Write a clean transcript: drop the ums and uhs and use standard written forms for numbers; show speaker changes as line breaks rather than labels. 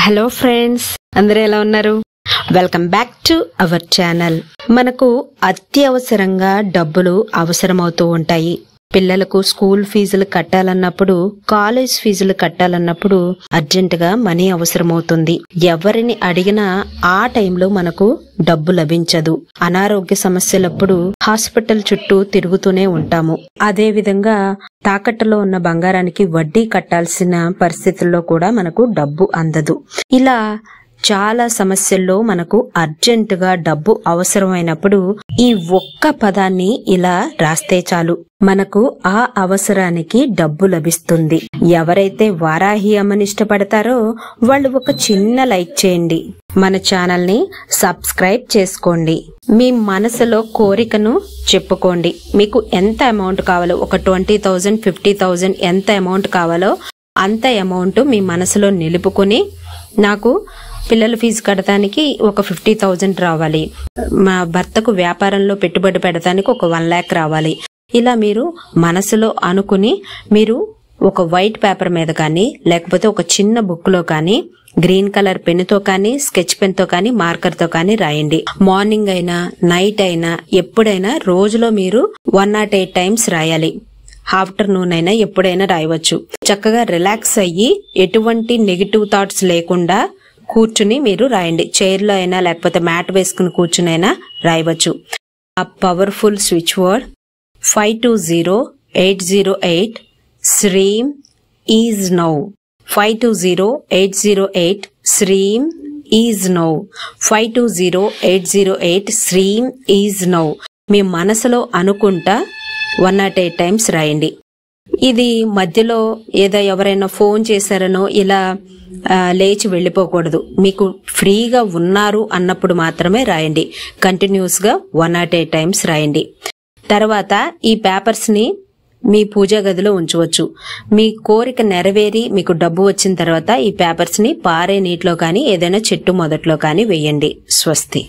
Hello friends, అందరూ ఎలా ఉన్నారు? Welcome back to our channel. మనకు అత్యవసరంగా డబ్బులు అవసరమవుతూ ఉంటాయి. పిల్లలకు స్కూల్ ఫీజులు కట్టాలన్నప్పుడు, కాలేజ్ ఫీజులు కట్టాలన్నప్పుడు అర్జెంటుగా మనీ అవసరమవుతుంది. ఎవరిని అడిగినా ఆ టైంలో మనకు డబ్బు లభించదు. అనారోగ్య సమస్యలప్పుడు హాస్పిటల్ చుట్టూ తిరుగుతూనే ఉంటాము. అదే విధంగా తాకట్టులో ఉన్న బంగారానికి వడ్డీ కట్టాల్సిన పరిస్థితుల్లో కూడా మనకు డబ్బు అందదు. ఇలా చాలా సమస్యల్లో మనకు అర్జెంటుగా డబ్బు అవసరమైనప్పుడు ఈ ఒక్క పదాన్ని ఇలా రాస్తే చాలు, మనకు ఆ అవసరానికి డబ్బు లభిస్తుంది. ఎవరైతే వారాహి అమ్మని ఇష్టపడతారో వాళ్ళు ఒక చిన్న లైక్ చేయండి, మన ఛానల్ ని సబ్స్క్రైబ్ చేసుకోండి. మీ మనసులో కోరికను చెప్పుకోండి. మీకు ఎంత అమౌంట్ కావాలో, ఒక 20,000 50,000 ఎంత అమౌంట్ కావాలో అంత అమౌంట్ మీ మనసులో నిలుపుకొని, నాకు పిల్లల ఫీజు కట్టడానికి ఒక 50,000 రావాలి, మా భర్తకు వ్యాపారంలో పెట్టుబడి పెడతానికి ఒక 1 lakh రావాలి, ఇలా మీరు మనసులో అనుకుని మీరు ఒక వైట్ పేపర్ మీద కానీ, లేకపోతే ఒక చిన్న బుక్ లో కానీ, గ్రీన్ కలర్ పెన్నుతో కానీ, స్కెచ్ పెన్ తో కానీ, మార్కర్ తో కానీ రాయండి. మార్నింగ్ అయినా నైట్ అయినా ఎప్పుడైనా రోజులో మీరు 108 times రాయాలి. ఆఫ్టర్నూన్ అయినా ఎప్పుడైనా రాయవచ్చు. చక్కగా రిలాక్స్ అయ్యి ఎటువంటి నెగిటివ్ థాట్స్ లేకుండా కూర్చుని మీరు రాయండి. చైర్లో అయినా లేకపోతే మ్యాట్ వేసుకుని కూర్చుని అయినా రాయవచ్చు. ఆ పవర్ఫుల్ స్విచ్ వర్డ్ 520808 శ్రీం ఈజ్ నౌ. 520808 శ్రీం ఈజ్ నౌ. 520808 శ్రీం ఈజ్ నౌ. మీ మనసులో అనుకుంటా 108 times రాయండి. ఇది మధ్యలో ఏదో ఎవరైనా ఫోన్ చేశారనో ఇలా లేచి వెళ్ళిపోకూడదు. మీకు ఫ్రీగా ఉన్నారు అన్నప్పుడు మాత్రమే రాయండి. కంటిన్యూస్ గా 108 times రాయండి. తర్వాత ఈ పేపర్స్ ని మీ పూజా గదిలో ఉంచవచ్చు. మీ కోరిక నెరవేరి మీకు డబ్బు వచ్చిన తర్వాత ఈ పేపర్స్ ని పారే నీటిలో కానీ, ఏదైనా చెట్టు మొదట్లో కానీ వేయండి. స్వస్తి.